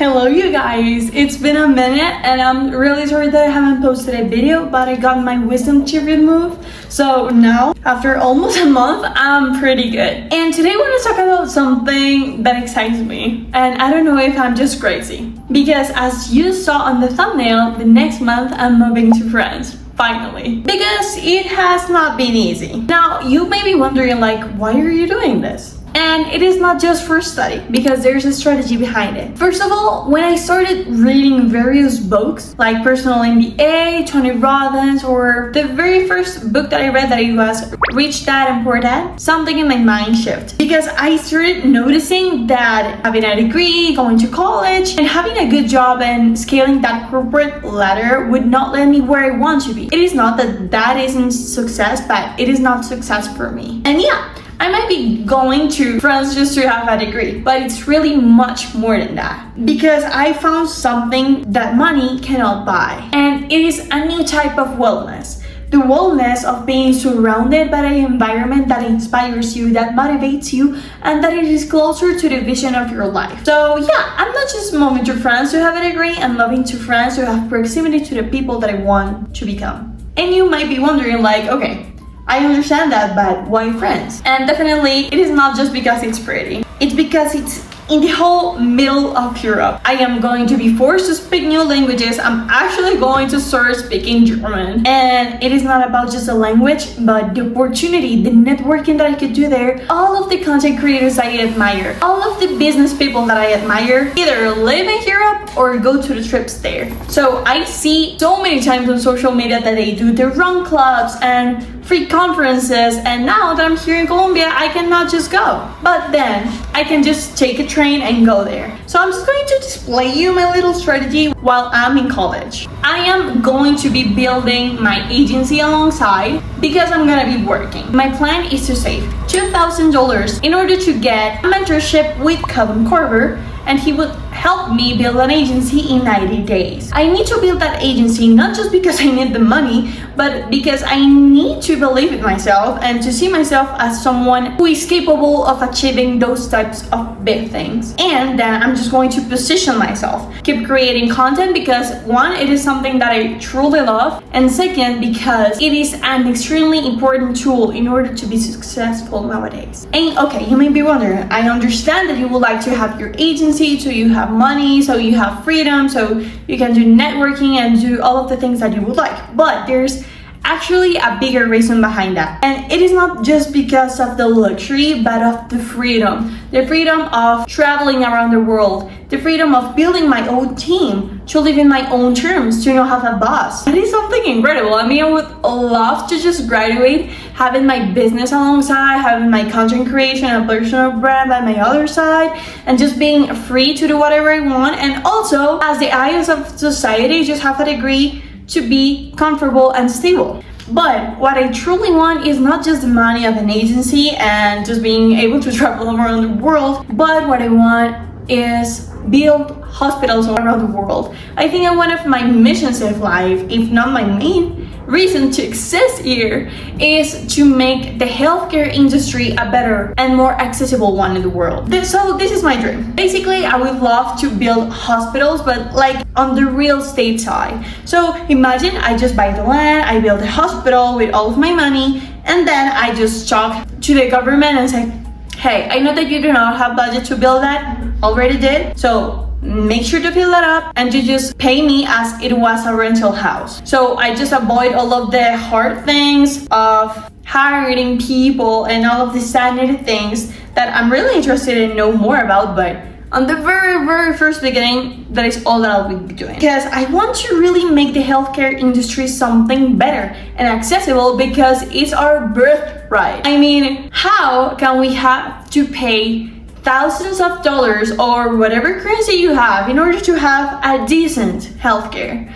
Hello you guys, it's been a minute and I'm really sorry that I haven't posted a video, but I got my wisdom teeth removed. So now, after almost a month, I'm pretty good. And today I want to talk about something that excites me. And I don't know if I'm just crazy. Because as you saw on the thumbnail, the next month I'm moving to France. Finally. Because it has not been easy. Now, you may be wondering why are you doing this? And it is not just for study, because there's a strategy behind it. First of all, when I started reading various books, like Personal MBA, Tony Robbins, or the very first book that I read that it was Rich Dad and Poor Dad, something in my mind shifted. Because I started noticing that having a degree, going to college, and having a good job and scaling that corporate ladder would not let me where I want to be. It is not that that isn't success, but it is not success for me. And yeah, I might be going to France just to have a degree, but it's really much more than that. Because I found something that money cannot buy. And it is a new type of wellness. The wellness of being surrounded by an environment that inspires you, that motivates you, and that it is closer to the vision of your life. So yeah, I'm not just moving to France to have a degree, I'm moving to France to have proximity to the people that I want to become. And you might be wondering okay, I understand that, but why France? And definitely, it is not just because it's pretty. It's because it's in the whole middle of Europe. I am going to be forced to speak new languages. I'm actually going to start speaking German. And it is not about just the language, but the opportunity, the networking that I could do there, all of the content creators I admire, all of the business people that I admire, either live in Europe or go to the trips there. So I see so many times on social media that they do the run clubs and free conferences, and now that I'm here in Colombia, I cannot just go. But then, I can just take a train and go there. So I'm just going to display you my little strategy while I'm in college. I am going to be building my agency alongside because I'm gonna be working. My plan is to save $2,000 in order to get a mentorship with Kevin Korver, and he would help me build an agency in 90 days. I need to build that agency not just because I need the money, but because I need to believe in myself and to see myself as someone who is capable of achieving those types of big things. And then I'm just going to position myself, keep creating content because one, it is something that I truly love, and second, because it is an extremely important tool in order to be successful nowadays. And okay, you may be wondering, I understand that you would like to have your agency so you have money, so you have freedom, so you can do networking and do all of the things that you would like. But there's actually a bigger reason behind that. And it is not just because of the luxury, but of the freedom. The freedom of traveling around the world. The freedom of building my own team, to live in my own terms, to not have a boss. That is something incredible. I mean, I would love to just graduate, having my business alongside, having my content creation and personal brand by my other side, and just being free to do whatever I want. And also, as the eyes of society, just have a degree to be comfortable and stable. But what I truly want is not just the money of an agency and just being able to travel around the world, but what I want is build hospitals around the world. I think one of my missions in life, if not my main reason to exist here, is to make the healthcare industry a better and more accessible one in the world. So this is my dream. Basically, I would love to build hospitals, but on the real estate side. So imagine I just buy the land, I build a hospital with all of my money, and then I just talk to the government and say, hey, I know that you do not have budget to build that, already did, so make sure to fill that up and to just pay me as it was a rental house. So I just avoid all of the hard things of hiring people and all of the standard things that I'm really interested in know more about, but on the very first beginning, that is all that I'll be doing. Because I want to really make the healthcare industry something better and accessible because it's our birthright. I mean, how can we have to pay thousands of dollars or whatever currency you have in order to have a decent healthcare?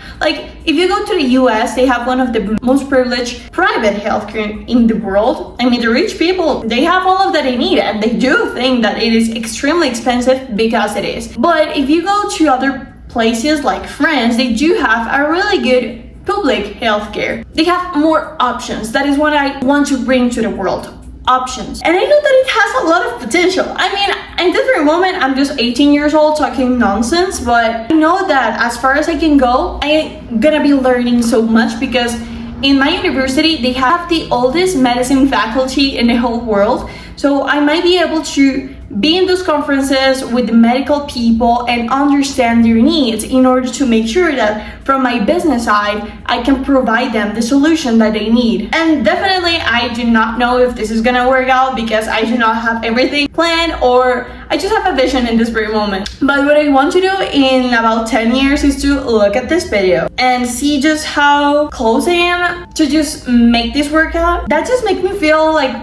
If you go to the US, they have one of the most privileged private healthcare in the world. I mean, the rich people, they have all of that they need, and they do think that it is extremely expensive because it is. But if you go to other places like France, they do have a really good public healthcare. They have more options. That is what I want to bring to the world. options. And I know that it has a lot of potential. I mean, in this very moment, I'm just 18 years old talking nonsense, but I know that as far as I can go, I'm gonna be learning so much because in my university, they have the oldest medicine faculty in the whole world. So I might be able to be in those conferences with the medical people and understand their needs in order to make sure that from my business side, I can provide them the solution that they need. And definitely, I do not know if this is gonna work out because I do not have everything planned, or I just have a vision in this very moment. But what I want to do in about 10 years is to look at this video and see just how close I am to just make this work out. That just makes me feel like,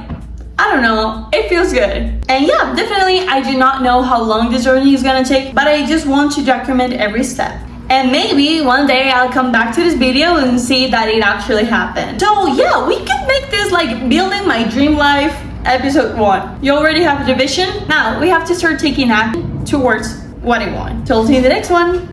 I don't know, it feels good. And yeah, definitely I do not know how long this journey is gonna take, but I just want to document every step. And maybe one day I'll come back to this video and see that it actually happened. So yeah, we can make this like building my dream life episode 1. You already have the vision. Now we have to start taking action towards what I want. So I'll see you in the next one.